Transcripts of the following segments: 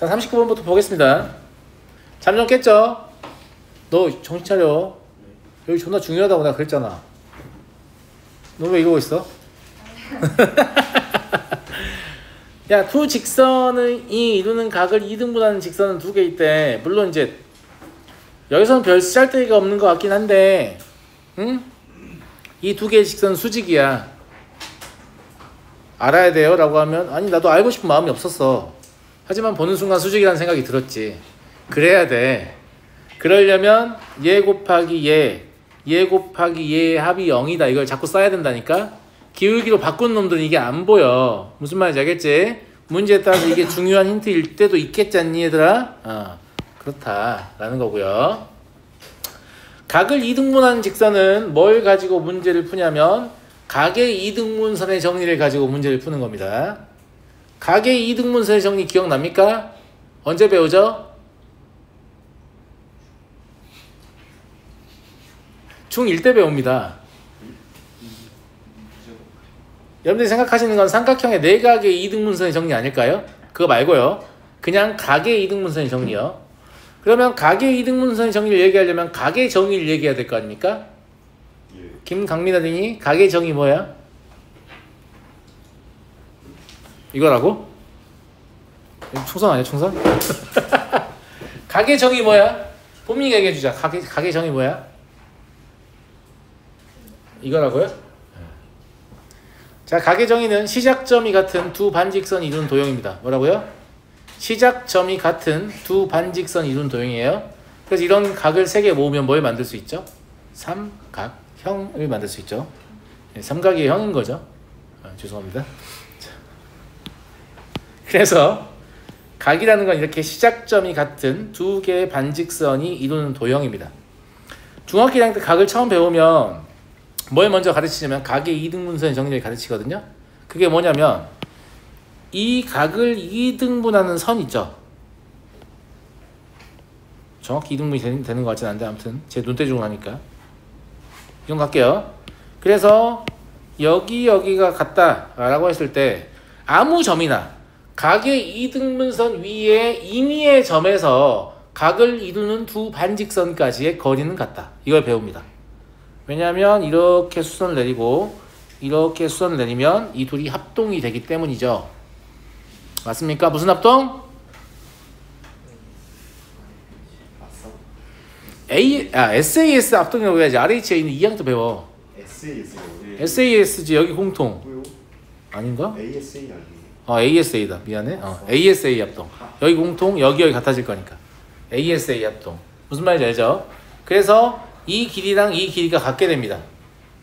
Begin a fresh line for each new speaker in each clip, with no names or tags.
자, 39번부터 보겠습니다. 잠 좀 깼죠? 너 정신 차려. 여기 존나 중요하다고 내가 그랬잖아. 너 왜 이러고 있어? 야, 두 직선이 이루는 각을 2등분하는 직선은 두 개 있대. 물론 이제 여기서는 별 쓰잘데기가 없는 것 같긴 한데, 응? 이 두 개의 직선은 수직이야. 알아야 돼요 라고 하면, 아니 나도 알고 싶은 마음이 없었어. 하지만 보는 순간 수직이라는 생각이 들었지. 그래야 돼. 그러려면 얘 곱하기 얘 곱하기 얘의 합이 0이다. 이걸 자꾸 써야 된다니까. 기울기로 바꾼 놈들은 이게 안 보여. 무슨 말인지 알겠지? 문제에 따라서 이게 중요한 힌트일 때도 있겠지 않니 얘들아? 그렇다라는 거고요. 각을 2등분하는 직선은 뭘 가지고 문제를 푸냐면 각의 2등분선의 정리를 가지고 문제를 푸는 겁니다. 각의 2등분선의 정리 기억납니까? 언제 배우죠? 중1 때 배웁니다. 여러분들이 생각하시는 건 삼각형의 내각의 2등분선의 정리 아닐까요? 그거 말고요. 그냥 각의 2등분선의 정리요. 그러면 각의 2등분선의 정리를 얘기하려면 각의 정의를 얘기해야 될 거 아닙니까? 김강민아 등이 각의 정의 뭐야? 이거라고? 총선 아니야 총선? 각의 정의 뭐야? 봄이가 얘기해주자. 각의 정의 뭐야? 이거라고요? 자, 각의 정의는 시작점이 같은 두 반직선이 이루는 도형입니다. 뭐라고요? 시작점이 같은 두 반직선이 이루는 도형이에요. 그래서 이런 각을 3개 모으면 뭘 만들 수 있죠? 삼각형을 만들 수 있죠. 삼각의 형인 거죠. 죄송합니다. 그래서 각이라는 건 이렇게 시작점이 같은 두 개의 반직선이 이루는 도형입니다. 중학교 1학년 때 각을 처음 배우면 뭘 먼저 가르치냐면 각의 2등분선의 정리를 가르치거든요. 그게 뭐냐면 이 각을 2등분하는 선 있죠. 정확히 2등분이 되는 것 같진 않은데 아무튼 제 눈대중으로 하니까 이건 갈게요. 그래서 여기가 같다 라고 했을 때 아무 점이나 각의 2등분선 위에 임의의 점에서 각을 이루는 두 반직선까지의 거리는 같다. 이걸 배웁니다. 왜냐하면 이렇게 수선을 내리고 이렇게 수선을 내리면 이 둘이 합동이 되기 때문이죠. 맞습니까? 무슨 합동? SAS 합동이라고 해야지. RHA는 2학년 때 배워. SAS지. 여기 공통. 아닌가?
ASA 아니에요?
ASA다. 미안해. ASA 합동. 여기 공통, 여기 같아질 거니까. ASA 합동. 무슨 말인지 알죠? 그래서 이 길이랑 이 길이가 같게 됩니다.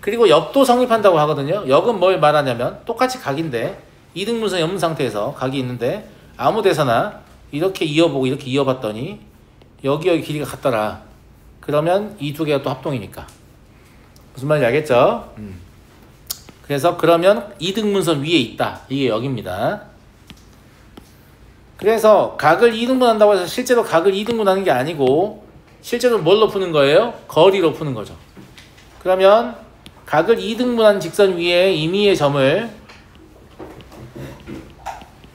그리고 역도 성립한다고 하거든요. 역은 뭘 말하냐면 똑같이 각인데 2등분선이 없는 상태에서 각이 있는데 아무 데서나 이렇게 이어보고 이렇게 이어봤더니 여기 길이가 같더라. 그러면 이 두 개가 또 합동이니까. 무슨 말인지 알겠죠? 그래서 그러면 2등분선 위에 있다. 이게 역입니다. 그래서 각을 2등분한다고 해서 실제로 각을 2등분하는 게 아니고 실제로 뭘로 푸는 거예요? 거리로 푸는 거죠. 그러면 각을 2등분한 직선 위에 임의의 점을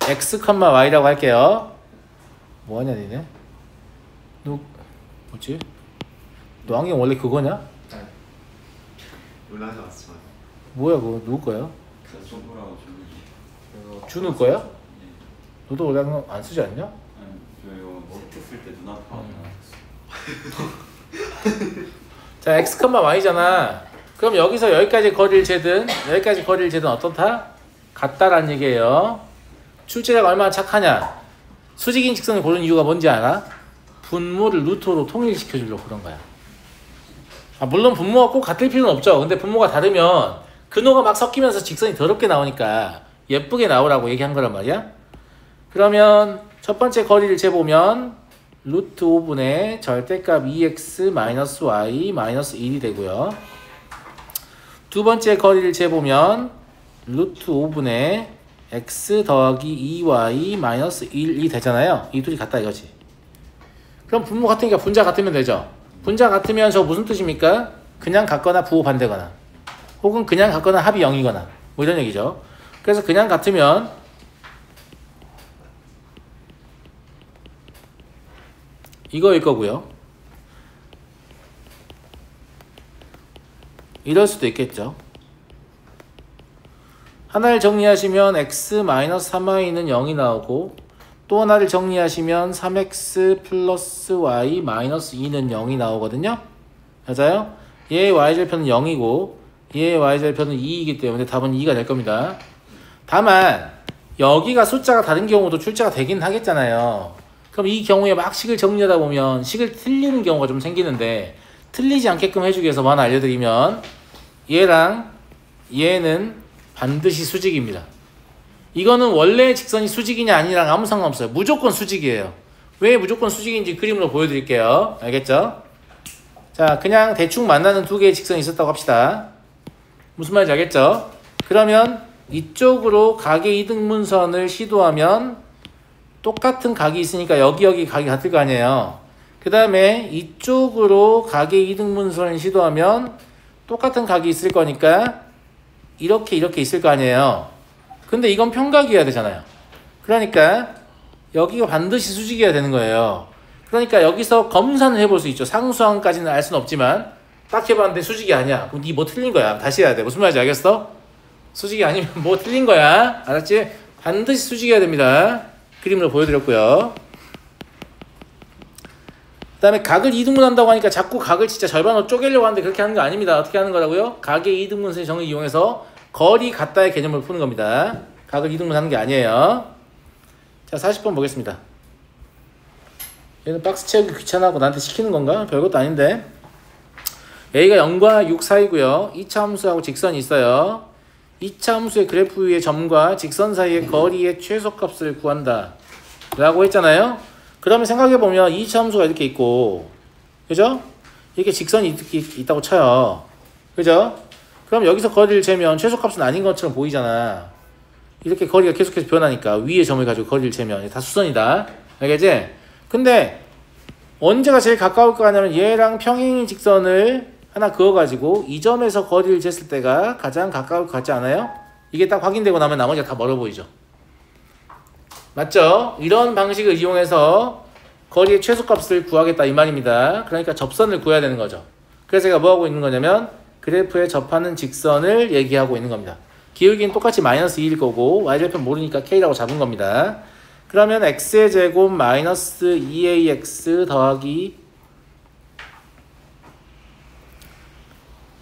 x, y라고 할게요. 뭐하냐 니네? 뭐지? 너 안경 원래 그거냐?
놀라지 않았지만
뭐야 그거 누구 거야?
정보라고
준우 거야? 너도 원래 안경 안 쓰지 않냐?
아니 저 이거 세트 쓸 때 눈 아파.
자, x, y잖아. 그럼 여기서 여기까지 거리를 재든 여기까지 거리를 재든 어떻다? 같다라는 얘기예요. 출제자가 얼마나 착하냐? 수직인 직선을 고른 이유가 뭔지 알아? 분모를 루트로 통일시켜 주려고 그런 거야. 물론 분모가 꼭 같을 필요는 없죠. 근데 분모가 다르면 근호가 막 섞이면서 직선이 더럽게 나오니까 예쁘게 나오라고 얘기한 거란 말이야. 그러면 첫 번째 거리를 재보면 루트 5분의 절대값 2x 마이너스 y 마이너스 1이 되고요. 두 번째 거리를 재보면 루트 5분의 x 더하기 2y 마이너스 1이 되잖아요. 이 둘이 같다 이거지. 그럼 분모 같으니까 분자 같으면 되죠. 분자 같으면 저 무슨 뜻입니까? 그냥 같거나 부호 반대거나 혹은 그냥 같거나 합이 0이거나 뭐 이런 얘기죠. 그래서 그냥 같으면 이거일 거고요. 이럴 수도 있겠죠. 하나를 정리하시면 x-3y는 0이 나오고 또 하나를 정리하시면 3x 플러스 y 마이너스 2는 0이 나오거든요. 맞아요? 얘의 y절편은 0이고 얘의 y절편은 2이기 때문에 답은 2가 될 겁니다. 다만 여기가 숫자가 다른 경우도 출제가 되긴 하겠잖아요. 그럼 이 경우에 막 식을 정리하다 보면 식을 틀리는 경우가 좀 생기는데 틀리지 않게끔 해주기 위해서 뭐 하나 알려드리면 얘랑 얘는 반드시 수직입니다. 이거는 원래 직선이 수직이냐 아니랑 아무 상관없어요. 무조건 수직이에요. 왜 무조건 수직인지 그림으로 보여드릴게요. 알겠죠? 자, 그냥 대충 만나는 두 개의 직선이 있었다고 합시다. 무슨 말인지 알겠죠? 그러면 이쪽으로 각의 이등분선을 시도하면 똑같은 각이 있으니까 여기 각이 같을 거 아니에요. 그 다음에 이쪽으로 각의 이등분선을 시도하면 똑같은 각이 있을 거니까 이렇게 있을 거 아니에요. 근데 이건 평각이어야 되잖아요. 그러니까 여기가 반드시 수직이어야 되는 거예요. 그러니까 여기서 검사는 해볼 수 있죠. 상수항까지는 알 수는 없지만 딱 해봤는데 수직이 아니야. 그럼 니 뭐 틀린 거야. 다시 해야 돼. 무슨 말인지 알겠어? 수직이 아니면 뭐 틀린 거야. 알았지? 반드시 수직이어야 됩니다. 그림으로 보여드렸고요. 그 다음에 각을 2등분 한다고 하니까 자꾸 각을 진짜 절반으로 쪼개려고 하는데 그렇게 하는 거 아닙니다. 어떻게 하는 거라고요? 각의 2등분선의 정을 이용해서 거리 같다의 개념을 푸는 겁니다. 각을 2등분 하는 게 아니에요. 자, 40번 보겠습니다. 얘는 박스 채우기 귀찮아하고 나한테 시키는 건가? 별것도 아닌데. A가 0과 6 사이고요. 2차 함수하고 직선이 있어요. 2차 함수의 그래프 위의 점과 직선 사이의 거리의 최소값을 구한다 라고 했잖아요. 그러면 생각해보면 2차 함수가 이렇게 있고, 그죠? 이렇게 직선이 있다고 쳐요. 그죠? 그럼 여기서 거리를 재면 최소값은 아닌 것처럼 보이잖아. 이렇게 거리가 계속해서 변하니까 위의 점을 가지고 거리를 재면 다 수선이다. 알겠지? 근데 언제가 제일 가까울 거 같냐면 얘랑 평행인 직선을 하나 그어가지고 이 점에서 거리를 쟀을 때가 가장 가까울 것 같지 않아요? 이게 딱 확인되고 나면 나머지가 다 멀어 보이죠? 맞죠? 이런 방식을 이용해서 거리의 최소값을 구하겠다 이 말입니다. 그러니까 접선을 구해야 되는 거죠. 그래서 제가 뭐 하고 있는 거냐면 그래프에 접하는 직선을 얘기하고 있는 겁니다. 기울기는 똑같이 마이너스 2일 거고 y절편 모르니까 k라고 잡은 겁니다. 그러면 x의 제곱 마이너스 2ax 더하기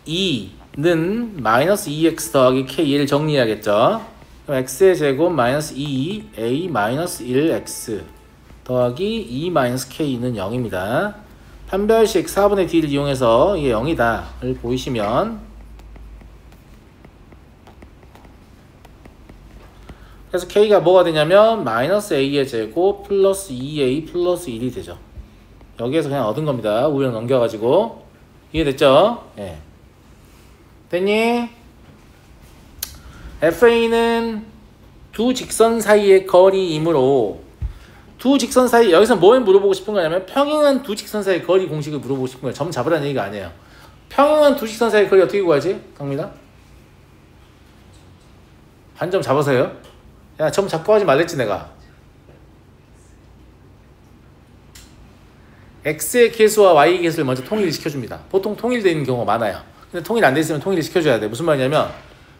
2는 마이너스 2x 더하기 k를 정리해야겠죠. 그럼 x의 제곱 마이너스 2a 마이너스 1x 더하기 2 마이너스 k는 0입니다. 판별식 4분의 d를 이용해서 이게 0이다를 보이시면 그래서 k가 뭐가 되냐면 마이너스 a의 제곱 플러스 2a 플러스 1이 되죠. 여기에서 그냥 얻은 겁니다. 우변 넘겨가지고. 이해됐죠? 예. 됐니? FA는 두 직선 사이의 거리이므로 두 직선 사이 여기서 뭘 물어보고 싶은 거냐면 평행한 두 직선 사이의 거리 공식을 물어보고 싶은 거예요. 점 잡으라는 얘기가 아니에요. 평행한 두 직선 사이의 거리 어떻게 구하지? 강민아? 한 점 잡아서요? 야, 점 잡고 하지 말랬지 내가. x의 계수와 y의 계수를 먼저 통일을 시켜줍니다. 보통 통일되어 있는 경우가 많아요. 근데 통일 안 돼 있으면 통일을 시켜줘야 돼. 무슨 말이냐면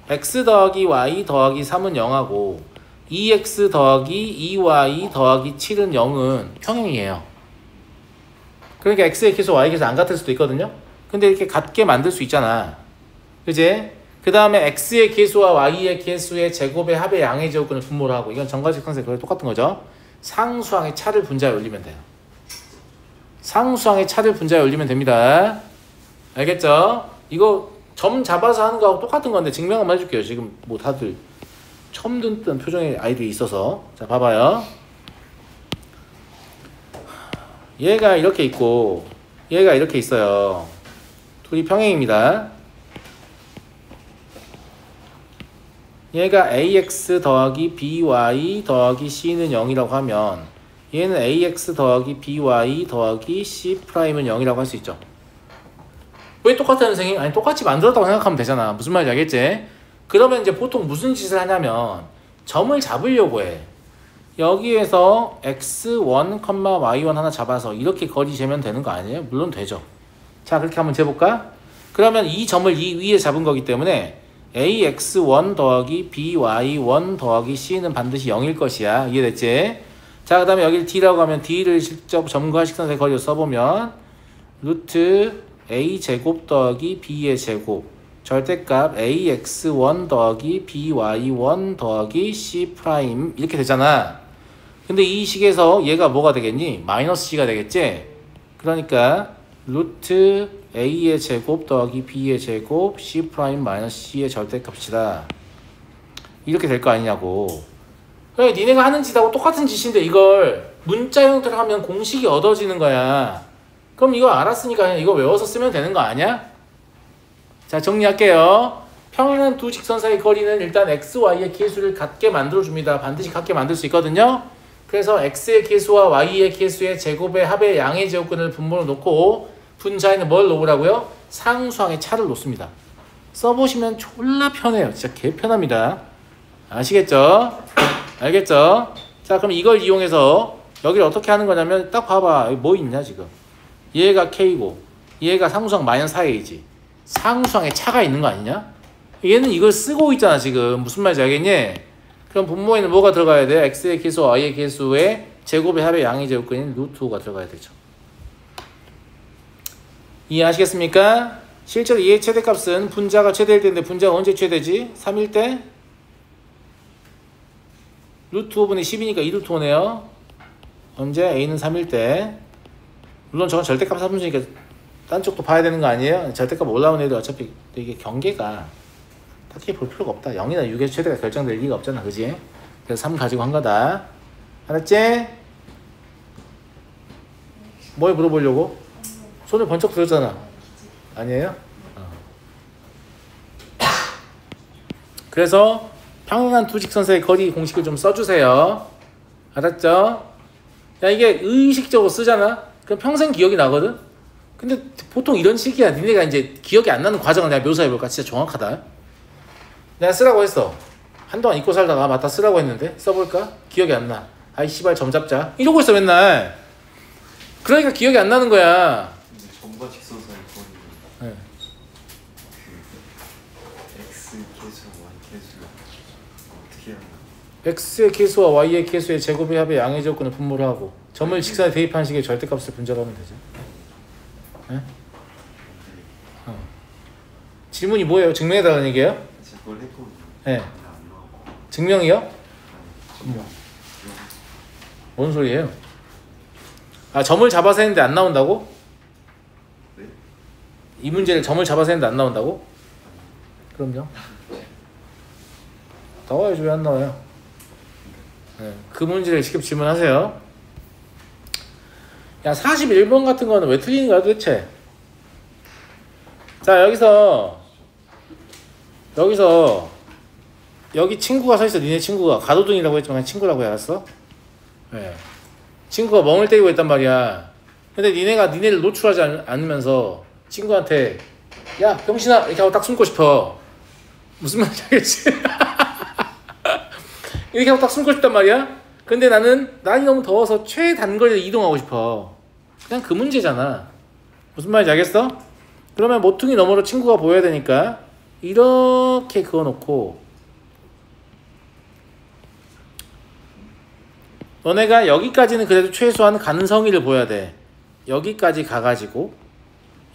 x 더하기 y 더하기 3은 0하고 2x 더하기 2y 더하기 7은 0은 평행이에요. 그러니까 x의 계수 y의 계수 안 같을 수도 있거든요. 근데 이렇게 같게 만들 수 있잖아. 그지? 그 다음에 x의 계수와 y의 계수의 제곱의 합의 양의 제곱근을 분모를 하고 이건 정과식 항상 거의 똑같은 거죠. 상수항의 차를 분자에 올리면 돼요. 상수항의 차를 분자에 올리면 됩니다. 알겠죠? 이거 점 잡아서 하는 거하고 똑같은 건데 증명 한번 해줄게요. 지금 뭐 다들 처음 듣는 표정의 아이들이 있어서. 자, 봐봐요. 얘가 이렇게 있고 얘가 이렇게 있어요. 둘이 평행입니다. 얘가 ax 더하기 by 더하기 c는 0이라고 하면 얘는 ax 더하기 by 더하기 c'은 0이라고 할 수 있죠. 왜 똑같아요 선생님? 아니 똑같이 만들었다고 생각하면 되잖아. 무슨 말인지 알겠지? 그러면 이제 보통 무슨 짓을 하냐면 점을 잡으려고 해. 여기에서 x1, y1 하나 잡아서 이렇게 거리 재면 되는 거 아니에요? 물론 되죠. 자, 그렇게 한번 재볼까? 그러면 이 점을 이 위에 잡은 거기 때문에 ax1 더하기 by1 더하기 c는 반드시 0일 것이야. 이해됐지? 자, 그 다음에 여기를 d라고 하면 d를 직접 점과 식선의 거리로 써보면 루트 a제곱 더하기 b의 제곱 절대값 ax1 더하기 by1 더하기 c 프라임 이렇게 되잖아. 근데 이 식에서 얘가 뭐가 되겠니? 마이너스 c가 되겠지? 그러니까 루트 a의 제곱 더하기 b의 제곱 c 프라임 마이너스 c의 절대값이다. 이렇게 될 거 아니냐고. 그래, 니네가 하는 짓하고 똑같은 짓인데 이걸 문자 형태로 하면 공식이 얻어지는 거야. 그럼 이거 알았으니까 그냥 이거 외워서 쓰면 되는 거 아니야? 자, 정리할게요. 평행한 두 직선 사이 거리는 일단 x, y의 계수를 같게 만들어줍니다. 반드시 같게 만들 수 있거든요. 그래서 x의 계수와 y의 계수의 제곱의 합의 양의 제곱근을 분모로 놓고 분자에는 뭘 놓으라고요? 상수항의 차를 놓습니다. 써보시면 졸라 편해요. 진짜 개 편합니다. 아시겠죠? 알겠죠? 자, 그럼 이걸 이용해서 여기를 어떻게 하는 거냐면 딱 봐봐. 여기 뭐 있냐 지금. 얘가 k고 얘가 상수항 마이너스 4a지. 상수항에 차가 있는 거 아니냐? 얘는 이걸 쓰고 있잖아 지금. 무슨 말인지 알겠니? 그럼 분모에는 뭐가 들어가야 돼? x의 계수와 y의 계수의 제곱의 합의 양의 제곱근인 루트 5가 들어가야 되죠. 이해하시겠습니까? 실제로 얘의 최대값은 분자가 최대일 때인데 분자가 언제 최대지? 3일 때? 루트 5분의 10이니까 2루트 5네요. 언제? a는 3일 때. 물론 저건 절대값 삼수니까 딴 쪽도 봐야 되는 거 아니에요? 절대값 올라오는 애들 어차피 이게 경계가 딱히 볼 필요가 없다. 0이나 6에서 최대가 결정될 리가 없잖아. 그지? 그래서 3 가지고 한 거다. 알았지? 뭘 물어보려고? 손을 번쩍 들었잖아. 아니에요? 그래서 평행한 두 직선 사이 거리 공식을 좀 써주세요. 알았죠? 야, 이게 의식적으로 쓰잖아? 그럼 평생 기억이 나거든? 근데 보통 이런 식이야. 니네가 이제 기억이 안 나는 과정을 내가 묘사해볼까? 진짜 정확하다. 내가 쓰라고 했어. 한동안 잊고 살다가 맞다 쓰라고 했는데 써볼까? 기억이 안 나. 아이 씨발 점 잡자. 이러고 있어 맨날. 그러니까 기억이 안 나는 거야.
점과 직선 사이 거리는
네.
x 계수랑 y 계수를 어떻게 하는 거야?
x의 계수와 y의 계수의 제곱의 합의 양의 조건을 분모를 하고 점을 직선에 대입한 식의 절대값을 분자로 하면 되죠. 네? 질문이 뭐예요? 증명해달라는 얘기예요?
제가 그걸 했거든요.
네.
근데 안 나와.
증명이요?
점령.
뭔 소리예요? 아, 점을 잡아서 했는데 안 나온다고?
네?
이 문제를 점을 잡아서 했는데 안 나온다고? 그럼요. 나와야죠. 왜 안 나와요? 네. 그 문제를 직접 질문하세요. 야, 41번 같은 거는 왜 틀리는 거야 도대체? 자, 여기 친구가 서 있어. 니네 친구가 가로등이라고 했지만 그냥 친구라고 해. 알았어? 네. 친구가 멍을 때리고 있단 말이야. 근데 니네를 노출하지 않으면서 친구한테 야, 병신아 이렇게 하고 딱 숨고 싶어. 무슨 말인지 알겠지? 이렇게 하고 딱 숨고 싶단 말이야. 근데 나는 날이 너무 더워서 최단거리를 이동하고 싶어. 그냥 그 문제잖아. 무슨 말인지 알겠어? 그러면 모퉁이 너머로 친구가 보여야 되니까 이렇게 그어놓고 너네가 여기까지는 그래도 최소한 간성이를 보여야 돼. 여기까지 가가지고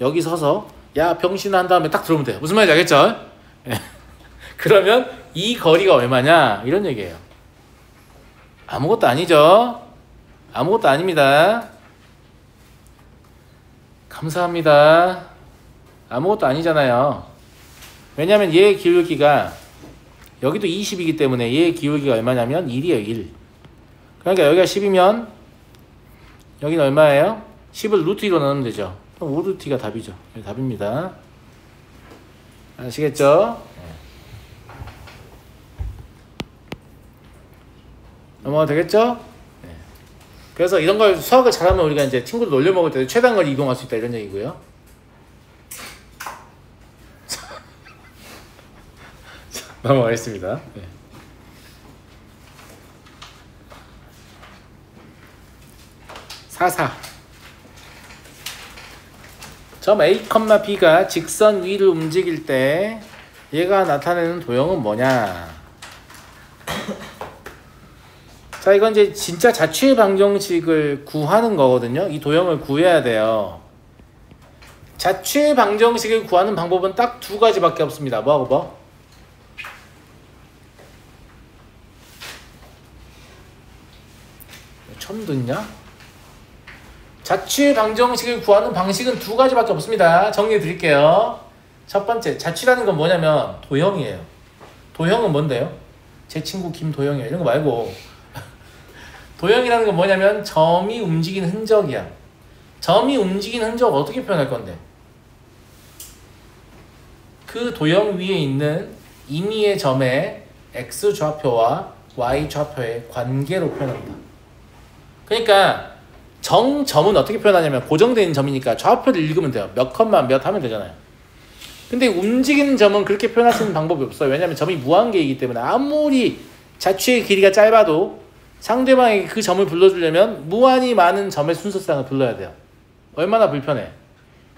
여기 서서 야 병신아 한 다음에 딱 들어오면 돼. 무슨 말인지 알겠죠? 그러면 이 거리가 얼마냐? 이런 얘기예요. 아무것도 아니죠? 아무것도 아닙니다. 감사합니다. 아무것도 아니잖아요. 왜냐면 얘의 기울기가 여기도 20이기 때문에 얘의 기울기가 얼마냐면 1이에요. 1. 그러니까 여기가 10이면 여기는 얼마예요? 10을 루트 2로 넣으면 되죠. 그럼 5루트 2가 답이죠. 답입니다. 아시겠죠? 넘어가도 되겠죠? 네. 그래서 이런 걸 수학을 잘하면 우리가 이제 친구들 놀려 먹을 때 최단거리 이동할 수 있다 이런 얘기고요. 넘어가겠습니다. 네. 44. 점 A, B가 직선 위를 움직일 때 얘가 나타내는 도형은 뭐냐? 자, 이건 이제 진짜 자취의 방정식을 구하는 거거든요. 이 도형을 구해야 돼요. 자취의 방정식을 구하는 방법은 딱 두 가지밖에 없습니다. 뭐하고 뭐? 처음 듣냐? 자취의 방정식을 구하는 방식은 두 가지밖에 없습니다. 정리해 드릴게요. 첫 번째, 자취라는 건 뭐냐면 도형이에요. 도형은 뭔데요? 제 친구 김도형이야. 이런 거 말고 도형이라는 건 뭐냐면 점이 움직이는 흔적이야. 점이 움직이는 흔적 어떻게 표현할 건데? 그 도형 위에 있는 임의의 점의 X좌표와 Y좌표의 관계로 표현합니다. 그러니까 정점은 어떻게 표현하냐면 고정된 점이니까 좌표를 읽으면 돼요. 몇 컷만 몇 하면 되잖아요. 근데 움직이는 점은 그렇게 표현할 수 있는 방법이 없어요. 왜냐하면 점이 무한계이기 때문에 아무리 자취의 길이가 짧아도 상대방에게 그 점을 불러주려면 무한히 많은 점의 순서상을 불러야 돼요. 얼마나 불편해.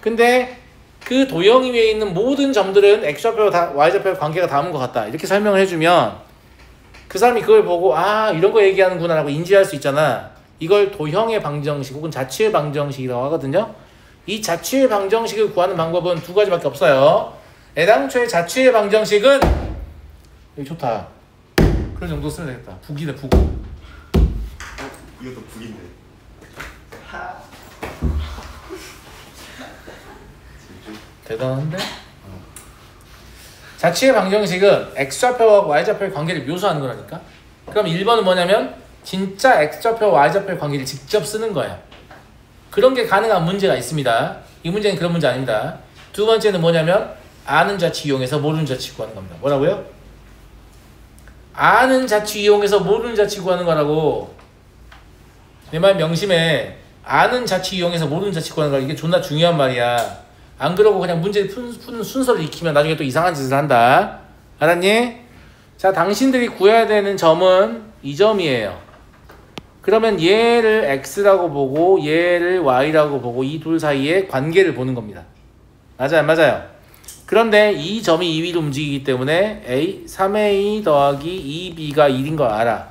근데 그 도형 위에 있는 모든 점들은 X좌표, Y좌표 관계가 닿은 것 같다. 이렇게 설명을 해주면 그 사람이 그걸 보고 아 이런 거 얘기하는구나 라고 인지할 수 있잖아. 이걸 도형의 방정식 혹은 자취의 방정식이라고 하거든요. 이 자취의 방정식을 구하는 방법은 두 가지밖에 없어요. 애당초의 자취의 방정식은 여기 좋다. 그런 정도 쓰면 되겠다. 북이네 북.
이것도 북인데.
대단한데? 자취의 방정식은 X좌표와 Y좌표의 관계를 묘사하는 거라니까. 그럼 1번은 뭐냐면 진짜 X좌표와 Y좌표의 관계를 직접 쓰는 거야. 그런 게 가능한 문제가 있습니다. 이 문제는 그런 문제 아닙니다. 두 번째는 뭐냐면 아는 자취 이용해서 모르는 자취 구하는 겁니다. 뭐라고요? 아는 자취 이용해서 모르는 자취 구하는 거라고. 내 말 명심해. 아는 자취 이용해서 모르는 자취 구하는 거 이게 존나 중요한 말이야. 안 그러고 그냥 문제를 푸는 순서를 익히면 나중에 또 이상한 짓을 한다. 알았니? 자, 당신들이 구해야 되는 점은 이 점이에요. 그러면 얘를 X라고 보고 얘를 Y라고 보고 이 둘 사이의 관계를 보는 겁니다. 맞아요? 맞아요? 그런데 이 점이 2위로 움직이기 때문에 A, 3A 더하기 2B가 1인 걸 알아.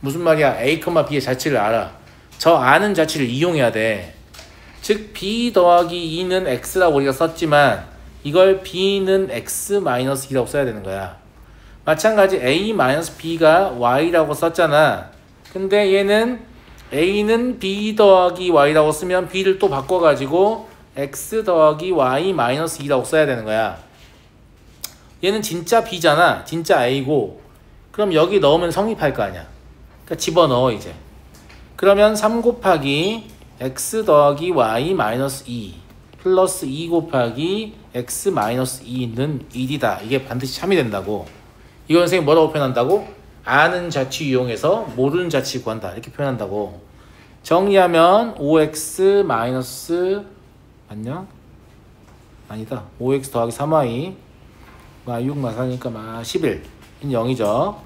무슨 말이야? A, B의 자취를 알아. 저 아는 자취를 이용해야 돼. 즉 B 더하기 2는 X라고 우리가 썼지만 이걸 B는 X-2라고 써야 되는 거야. 마찬가지 A-B가 Y라고 썼잖아. 근데 얘는 A는 B 더하기 Y라고 쓰면 B를 또 바꿔가지고 X 더하기 Y-2라고 써야 되는 거야. 얘는 진짜 B잖아. 진짜 A고 그럼 여기 넣으면 성립할 거 아니야. 그러니까 집어넣어 이제. 그러면 3 곱하기 X 더하기 Y-2 플러스 2 곱하기 X-2는 1이다. 이게 반드시 참이 된다고. 이건 선생님 뭐라고 표현한다고? 아는 자취 이용해서 모르는 자취 구한다. 이렇게 표현한다고. 정리하면 5X 마이너스 맞냐? 아니다. 5X 더하기 3Y 마 6 마사니까 마 11 0이죠.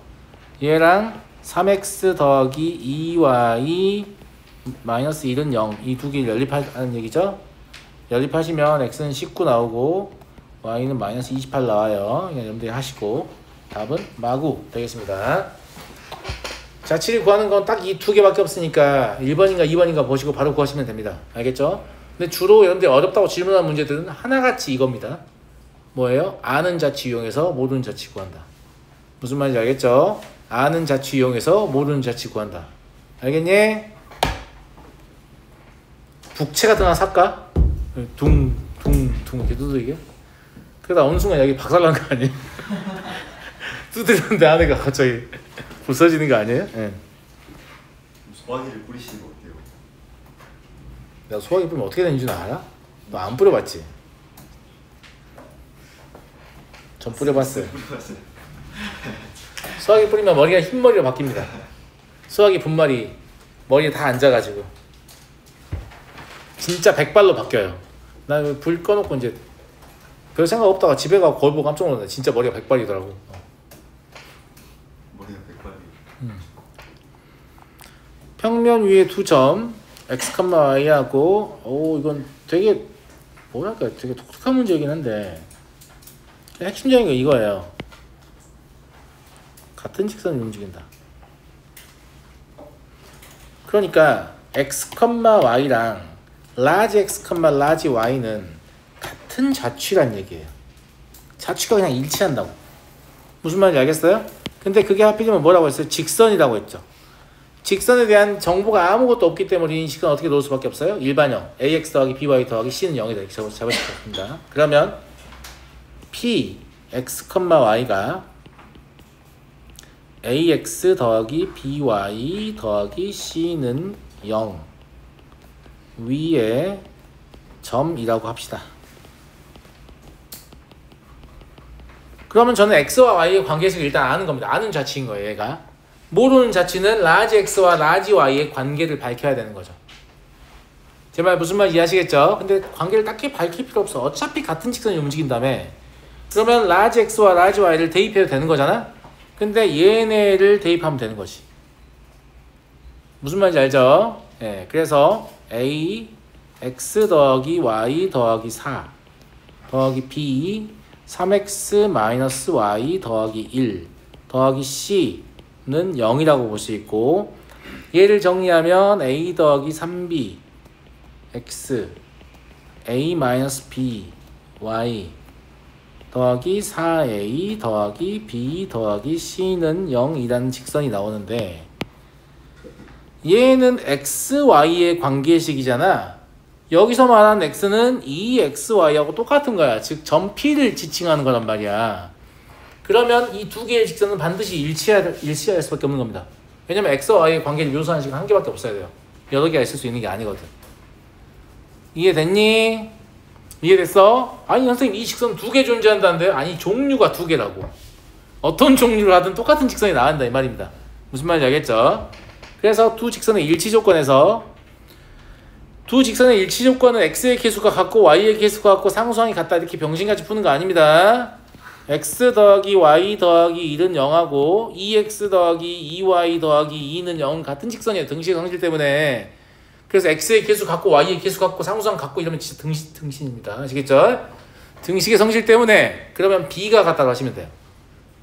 얘랑 3X 더하기 2Y 마이너스 1은 0. 이 두 개를 연립하는 얘기죠. 연립하시면 X는 19 나오고 Y는 마이너스 28 나와요. 그냥 여러분들이 하시고 답은 마구 되겠습니다. 자취를 구하는 건 딱 이 두 개밖에 없으니까 1번인가 2번인가 보시고 바로 구하시면 됩니다. 알겠죠? 근데 주로 여러분들이 어렵다고 질문하는 문제들은 하나같이 이겁니다. 뭐예요? 아는 자취 이용해서 모르는 자취 구한다. 무슨 말인지 알겠죠? 아는 자취 이용해서 모르는 자취 구한다. 알겠니? 북채 같은 거 하나 살까? 둥둥둥 이렇게 두들기게? 그러다 어느 순간 여기 박살난 거 아니에요? 두드렸는데 안에가 갑자기 부서지는 거 아니에요? 예.
소화기를 뿌리시는 거 어때요?
내가 소화기 뿌리면 어떻게 되는 줄 알아? 너 안 뿌려봤지? 전 뿌려봤어요.
뿌려봤어요.
소화기 뿌리면 머리가 흰머리로 바뀝니다. 소화기 분말이 머리에 다 앉아가지고 진짜 백발로 바뀌어요. 나 불 꺼놓고 이제 별 생각 없다가 집에 가고 거울 보고 깜짝 놀랐네. 진짜 머리가 백발이더라고.
머리가 백발이.
평면 위에 두 점 x, y하고 이건 되게 뭐랄까 되게 독특한 문제이긴 한데 핵심적인 게 이거예요. 같은 직선이 움직인다. 그러니까 x, y랑 large x, large y는 같은 좌취란 얘기예요. 좌취가 그냥 일치한다고. 무슨 말인지 알겠어요? 근데 그게 하필이면 뭐라고 했어요? 직선이라고 했죠. 직선에 대한 정보가 아무것도 없기 때문에 이 식은 어떻게 놓을 수밖에 없어요? 일반형 ax 더하기 by 더하기 c는 0이다 이렇게 잡으시겠습니다. 그러면 p x, y가 ax 더하기 by 더하기 c는 0 위에 점이라고 합시다. 그러면 저는 x와 y의 관계식을 일단 아는 겁니다. 아는 자치인 거예요. 얘가 모르는 자치는 large x와 large y의 관계를 밝혀야 되는 거죠. 제 말 무슨 말인지 이해하시겠죠? 근데 관계를 딱히 밝힐 필요 없어. 어차피 같은 직선이 움직인다며. 그러면 large x와 large y를 대입해도 되는 거잖아? 근데 얘네를 대입하면 되는 거지. 무슨 말인지 알죠? 예, 그래서 a x 더하기 y 더하기 4 더하기 b 3x 마이너스 y 더하기 1 더하기 c는 0이라고 볼 수 있고, 얘를 정리하면 a 더하기 3b x a 마이너스 b y 더하기 4a 더하기 b 더하기 c는 0이라는 직선이 나오는데, 얘는 x, y의 관계식이잖아. 여기서 말하는 x는 이 x, y하고 똑같은 거야. 즉 점 P를 지칭하는 거란 말이야. 그러면 이 두 개의 직선은 반드시 일치할 수밖에 없는 겁니다. 왜냐면 x와 y의 관계를 묘사하는 식은 한 개밖에 없어야 돼요. 여러 개가 있을 수 있는 게 아니거든. 이해됐니? 이해됐어? 아니 선생님 이 직선 두 개 존재한다는데요? 아니 종류가 두 개라고. 어떤 종류를 하든 똑같은 직선이 나온다 이 말입니다. 무슨 말인지 알겠죠? 그래서 두 직선의 일치 조건에서 두 직선의 일치 조건은 x의 계수가 같고 y의 계수가 같고 상수항이 같다 이렇게 병신같이 푸는 거 아닙니다. x 더하기 y 더하기 1은 0하고 2x 더하기 2y 더하기 2는 0 같은 직선이에요. 등식의 성질 때문에. 그래서 x의 계수 같고 y의 계수 같고 상수항 같고 이러면 진짜 등신입니다. 아시겠죠? 등식의 성질 때문에. 그러면 b가 같다고 하시면 돼요.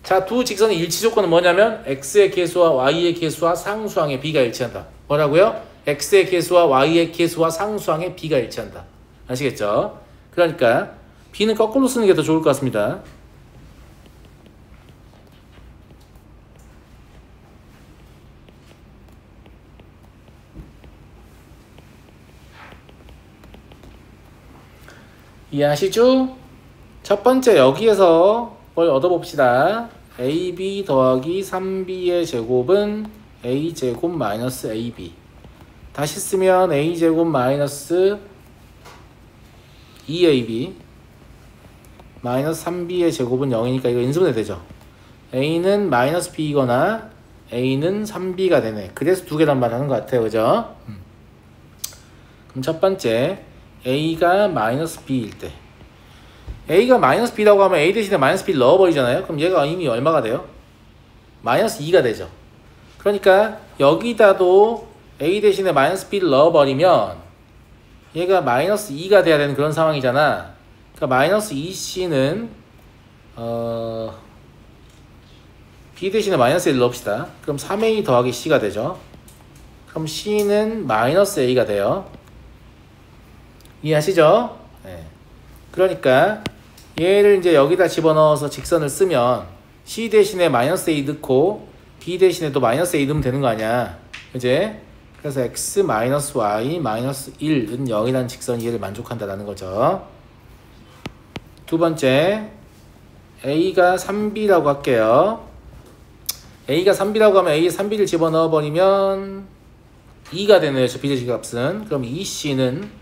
자, 두 직선의 일치 조건은 뭐냐면 x의 계수와 y의 계수와 상수항의 b가 일치한다. 뭐라고요? x의 계수와 y의 계수와 상수항의 b가 일치한다. 아시겠죠? 그러니까 b는 거꾸로 쓰는 게 더 좋을 것 같습니다. 이해하시죠? 첫 번째 여기에서 뭘 얻어봅시다. ab 더하기 3b의 제곱은 a제곱 마이너스 ab. 다시 쓰면 a제곱 마이너스 2ab 마이너스 3b의 제곱은 0이니까 이거 인수분해 되죠. a는 마이너스 b이거나 a는 3b가 되네. 그래서 두 개란 말 하는 것 같아요. 그죠? 그럼 첫 번째 a가 마이너스 b일 때, a가 마이너스 b라고 하면 a 대신에 마이너스 b를 넣어버리잖아요. 그럼 얘가 이미 얼마가 돼요? 마이너스 2가 되죠. 그러니까 여기다도 a 대신에 마이너스 b를 넣어버리면 얘가 마이너스 2가 돼야 되는 그런 상황이잖아. 그러니까 마이너스 2c는 b 대신에 마이너스 1을 넣읍시다. 그럼 3a 더하기 c가 되죠. 그럼 c는 마이너스 a가 돼요. 이해하시죠? 네. 그러니까 얘를 이제 여기다 집어넣어서 직선을 쓰면 c 대신에 마이너스 a 넣고 b 대신에 또 마이너스 a 넣으면 되는 거 아니야. 그치? 그래서 x 마이너스 y 마이너스 1은 0이라는 직선이 얘를 만족한다라는 거죠. 두 번째 a가 3b라고 할게요. a가 3b라고 하면 a에 3b를 집어넣어 버리면 2가 되네요. 저 비례식 값은. 그럼 2c는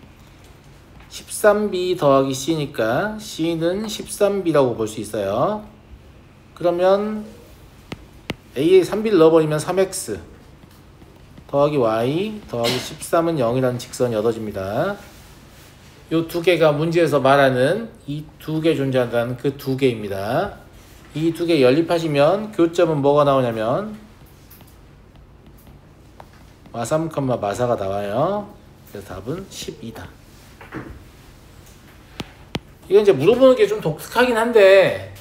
13b 더하기 c니까 c는 13b라고 볼 수 있어요. 그러면 a에 3b를 넣어버리면 3x 더하기 y 더하기 13은 0이라는 직선이 얻어집니다. 이 두 개가 문제에서 말하는 이 두 개 존재한다는 그 두 개입니다. 이 두 개 연립하시면 교점은 뭐가 나오냐면 마3, 마4가 나와요. 그래서 답은 12다. 이건 이제 물어보는 게 좀 독특하긴 한데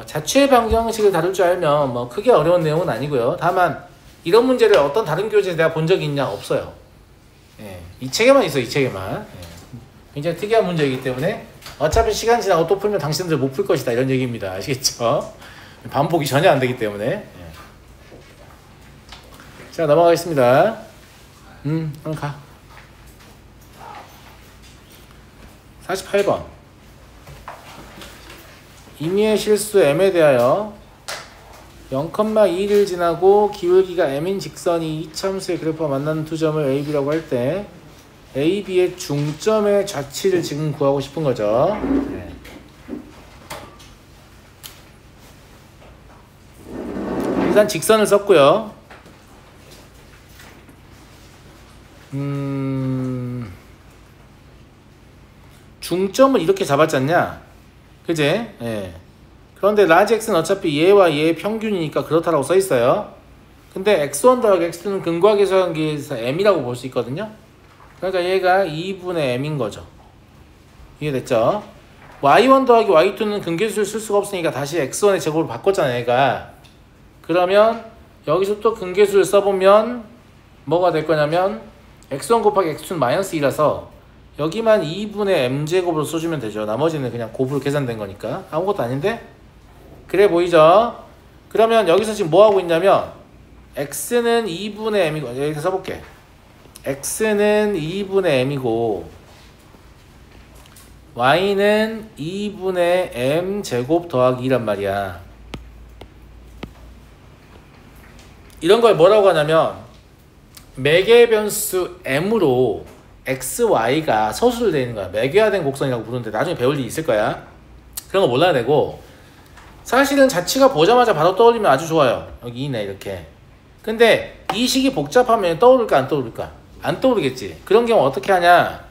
자취의 방정식을 다룰 줄 알면 뭐 크게 어려운 내용은 아니고요. 다만 이런 문제를 어떤 다른 교재에서 내가 본 적이 있냐? 없어요. 예, 이 책에만 있어, 이 책에만. 예, 굉장히 특이한 문제이기 때문에 어차피 시간 지나고 또 풀면 당신들 못 풀 것이다 이런 얘기입니다. 아시겠죠? 반복이 전혀 안 되기 때문에. 예. 자, 넘어가겠습니다. 그럼 가. 48번. 임의의 실수 m에 대하여 0,2를 지나고 기울기가 m인 직선이 이참수의 그래프와 만나는 두 점을 A, B라고 할 때 A, B의 중점의 좌치를 지금 구하고 싶은 거죠. 네. 일단 직선을 썼고요. 중점을 이렇게 잡았지 않냐? 그지? 예. 그런데 라지 x는 어차피 얘와 얘의 평균이니까 그렇다라고 써 있어요. 근데 x1 더하기 x2는 근과 계수관계에서 m이라고 볼 수 있거든요. 그러니까 얘가 2분의 m인 거죠. 이해됐죠? y1 더하기 y2는 근계수를 쓸 수가 없으니까 다시 x1의 제곱으로 바꿨잖아요, 얘가. 그러면 여기서 또 근계수를 써보면 뭐가 될 거냐면 x1 곱하기 x2는 마이너스 2라서 여기만 2분의 m제곱으로 써주면 되죠. 나머지는 그냥 곱으로 계산된 거니까 아무것도 아닌데? 그래 보이죠? 그러면 여기서 지금 뭐 하고 있냐면 x는 2분의 m이고, 여기서 써볼게. x는 2분의 m이고 y는 2분의 m제곱 더하기 2란 말이야. 이런 걸 뭐라고 하냐면 매개의 변수 m으로 x, y가 서술되어 있는 거야. 매개화된 곡선이라고 부르는데 나중에 배울 일이 있을 거야. 그런 거 몰라야 되고, 사실은 자취가 보자마자 바로 떠올리면 아주 좋아요. 여기 있네, 이렇게. 근데 이 식이 복잡하면 떠오를까 안 떠오를까? 안 떠오르겠지. 그런 경우 어떻게 하냐?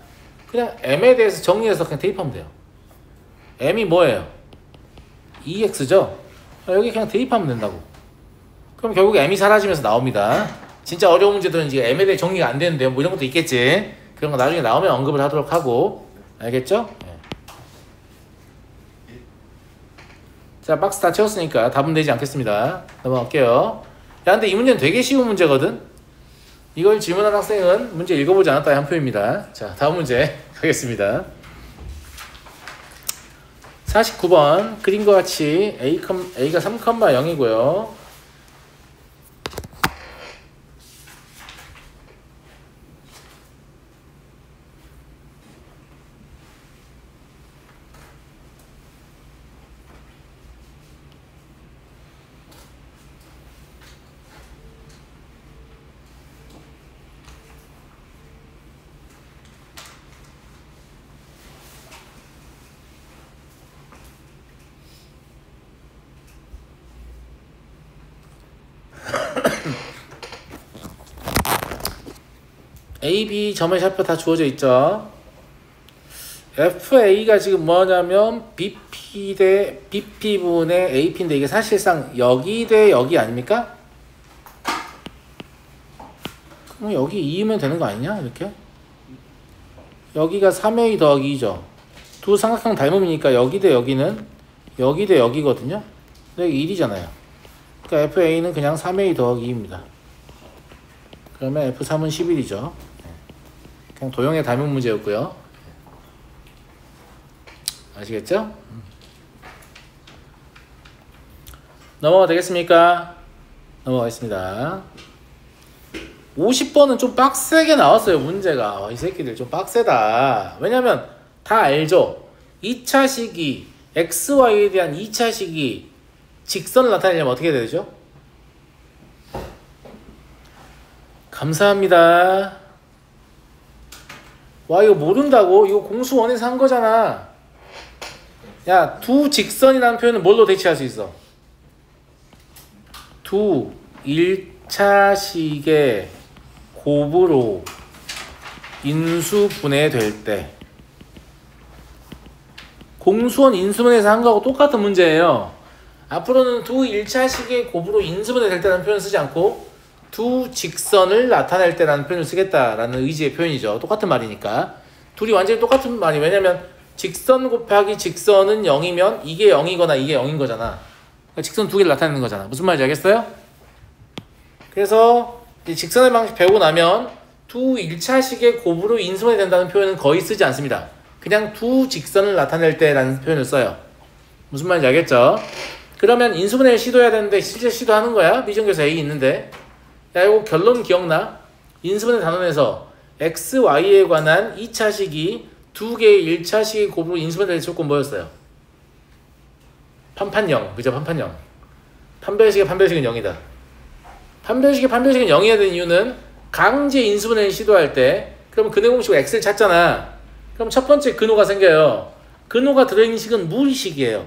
그냥 m에 대해서 정리해서 그냥 대입하면 돼요. m이 뭐예요? 2x죠? 여기 그냥 대입하면 된다고. 그럼 결국 m이 사라지면서 나옵니다. 진짜 어려운 문제들은 이제 m에 대해 정리가 안 되는데요. 뭐 이런 것도 있겠지. 그런 거 나중에 나오면 언급을 하도록 하고. 알겠죠? 네. 자, 박스 다 채웠으니까 답은 되지 않겠습니다. 넘어갈게요. 야, 근데 이 문제는 되게 쉬운 문제거든? 이걸 질문한 학생은 문제 읽어보지 않았다의 한 표입니다. 자, 다음 문제 가겠습니다. 49번 그림과 같이 A가 3,0이고요. A, B 점의 좌표 다 주어져 있죠. FA가 지금 뭐냐면 BP 대 BP분의 AP인데 이게 사실상 여기 대 여기 아닙니까? 그럼 여기 2면 되는 거 아니냐? 이렇게? 여기가 3A 더하기 2죠. 두 삼각형 닮음이니까 여기 대 여기는 여기 대 여기거든요. 근데 여기 1이잖아요. 그러니까 FA는 그냥 3A 더하기 2입니다. 그러면 F3은 11이죠. 그냥 도형의 닮은 문제였고요. 아시겠죠? 넘어가 되겠습니까? 넘어가겠습니다. 50번은 좀 빡세게 나왔어요, 문제가. 이 새끼들 좀 빡세다. 왜냐면 다 알죠? 2차식이 XY에 대한 2차식이 직선을 나타내려면 어떻게 해야 되죠? 감사합니다. 와, 이거 모른다고? 이거 공수원에서 한 거잖아. 야, 두 직선이라는 표현은 뭘로 대체할 수 있어? 두 1차식의 곱으로 인수분해될 때. 공수원 인수분해에서 한 거하고 똑같은 문제예요. 앞으로는 두 1차식의 곱으로 인수분해될 때라는 표현 쓰지 않고 두 직선을 나타낼 때라는 표현을 쓰겠다라는 의지의 표현이죠. 똑같은 말이니까. 둘이 완전히 똑같은 말이 왜냐면 직선 곱하기 직선은 0이면 이게 0이거나 이게 0인 거잖아. 그러니까 직선 두 개를 나타내는 거잖아. 무슨 말인지 알겠어요? 그래서 이 직선의 방식 배우고 나면 두 1차식의 곱으로 인수분해 된다는 표현은 거의 쓰지 않습니다. 그냥 두 직선을 나타낼 때라는 표현을 써요. 무슨 말인지 알겠죠? 그러면 인수분해를 시도해야 되는데 실제 시도하는 거야. 미정교사 A 있는데 야 이거 결론 기억나? 인수분해 단원에서 x, y에 관한 2차식이 두 개의 1차식의 곱으로 인수분해 될 조건 뭐였어요? 판판영. 그죠? 판판영. 판별식의 판별식은 0이다. 판별식의 판별식은 0이어야 되는 이유는 강제 인수분해를 시도할 때 그러면 근해 공식으로 x를 찾잖아. 그럼 첫 번째 근호가 생겨요. 근호가 들어있는 식은 무의식이에요.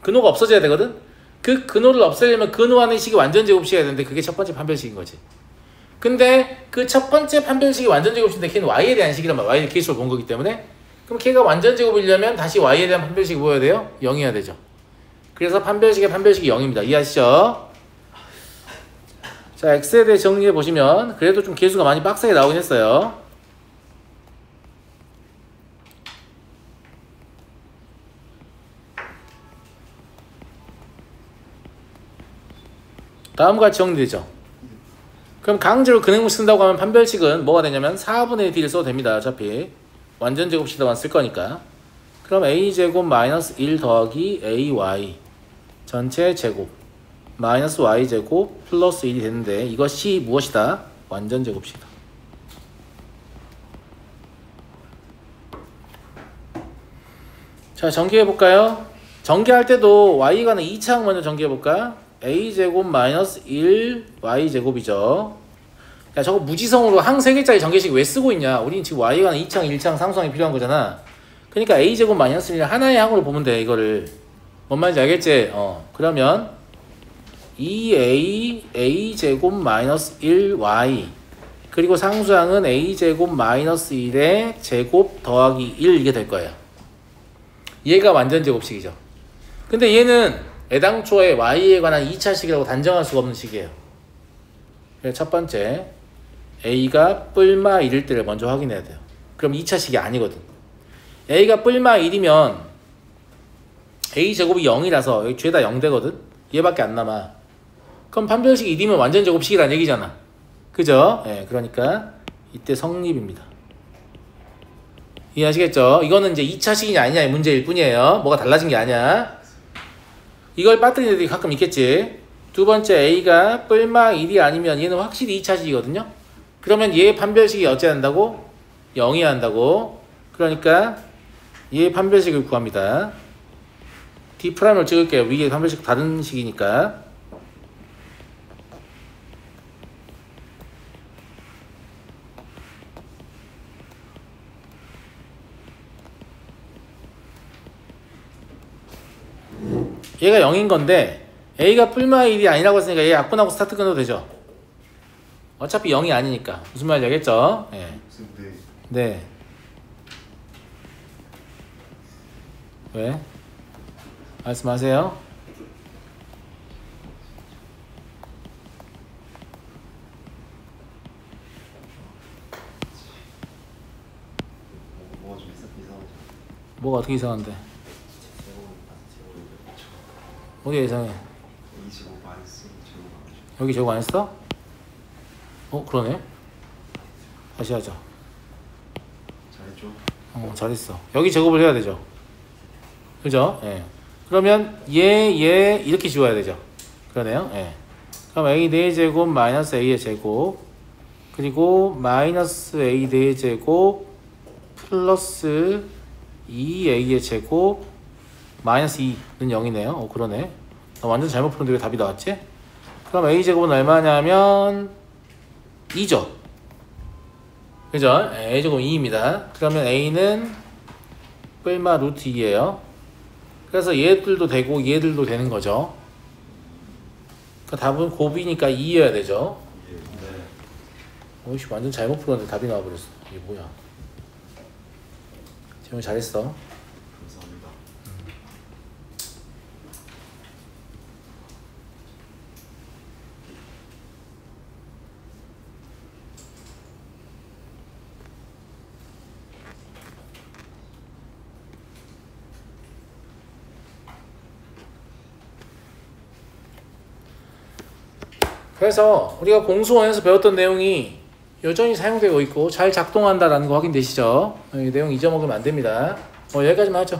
근호가 없어져야 되거든? 그 근호를 없애려면 근호하는 식이 완전 제곱식이어야 되는데 그게 첫 번째 판별식인 거지. 근데 그 첫 번째 판별식이 완전 제곱식인데 걔는 y에 대한 식이란 말이야. y를 케이스로 본 거기 때문에 그럼 걔가 완전 제곱이려면 다시 y에 대한 판별식이 뭐여야 돼요? 0이어야 되죠. 그래서 판별식의 판별식이 0입니다. 이해하시죠? 자, x에 대해 정리해 보시면 그래도 좀 개수가 많이 빡세게 나오긴 했어요. 다음과 같이 정리되죠. 그럼 강제로 근해공식 쓴다고 하면 판별식은 뭐가 되냐면 4분의 d를 써도 됩니다. 어차피 완전 제곱식에다만 쓸 거니까. 그럼 a제곱 마이너스 1 더하기 ay 전체 제곱 마이너스 y제곱 플러스 1이 되는데 이것이 무엇이다? 완전 제곱식이다. 자, 전개해볼까요? 전개할 때도 y에 관한 2차항 먼저 전개해볼까? a제곱 마이너스 1 y제곱이죠. 야, 저거 무지성으로 항 3개짜리 전개식 왜 쓰고 있냐? 우린 지금 y에 관한 2차항, 1차항 상수항이 필요한 거잖아. 그러니까 a제곱 마이너스 1 하나의 항으로 보면 돼, 이거를. 뭔 말인지 알겠지? 그러면 2a a제곱 마이너스 1y 그리고 상수항은 a제곱 마이너스 1의 제곱 더하기 1 이게 될 거예요. 얘가 완전 제곱식이죠. 근데 얘는 애당초에 y에 관한 2차식이라고 단정할 수가 없는 식이에요. 그래서 첫 번째 a가 뿔마 1일 때를 먼저 확인해야 돼요. 그럼 2차식이 아니거든. a가 뿔마 1이면 a제곱이 0이라서 여기 죄다 0 되거든. 얘밖에 안 남아. 그럼 판별식 1이면 완전 제곱식이라는 얘기잖아. 그죠? 예, 그러니까 이때 성립입니다. 이해하시겠죠? 이거는 이제 2차식이냐 아니냐의 문제일 뿐이에요. 뭐가 달라진 게 아니야. 이걸 빠뜨리는 애들이 가끔 있겠지. 두 번째 a가 뿔마 1이 아니면 얘는 확실히 2차식이거든요. 그러면 얘의 판별식이 어찌해야 한다고? 0이어야 한다고. 그러니까 얘의 판별식을 구합니다. D'을 찍을게요. 위에 판별식 다른 식이니까. 얘가 0인 건데 a가 뿔마 1이 아니라고 했으니까 얘 약분하고 스타트 끊어도 되죠. 어차피 0이 아니니까. 무슨 말인지 알겠죠? 네. 네. 왜? 말씀하세요.
뭐가 좀 이상하죠?
뭐가 어떻게 이상한데? 어디가 이상해?
25 마이너스 제곱
여기 제곱 안 했어? 그러네. 다시 하자.
잘했죠?
잘했어. 여기 제곱을 해야 되죠. 그죠? 예. 그러면 얘 이렇게 지워야 되죠. 그러네요. 예. 그럼 a 4제곱 마이너스 a의 제곱 그리고 마이너스 a 4제곱 플러스 2a의 제곱 마이너스 2는 0이네요. 그러네. 나 완전 잘못 푸는데 왜 답이 나왔지? 그럼 a제곱은 얼마냐면 2죠. 그죠? a제곱 2입니다. 그러면 a는 뿔마 루트 2예요. 그래서 얘들도 되고 얘들도 되는 거죠. 그 답은 곱이니까 2여야 되죠.
네.
오이씨 완전 잘못 풀었는데 답이 나와버렸어. 이게 뭐야? 재훈이 잘했어.
감사합니다.
그래서 우리가 공수원에서 배웠던 내용이 여전히 사용되고 있고 잘 작동한다라는 거 확인되시죠? 이 내용 잊어먹으면 안 됩니다. 여기까지만 하죠.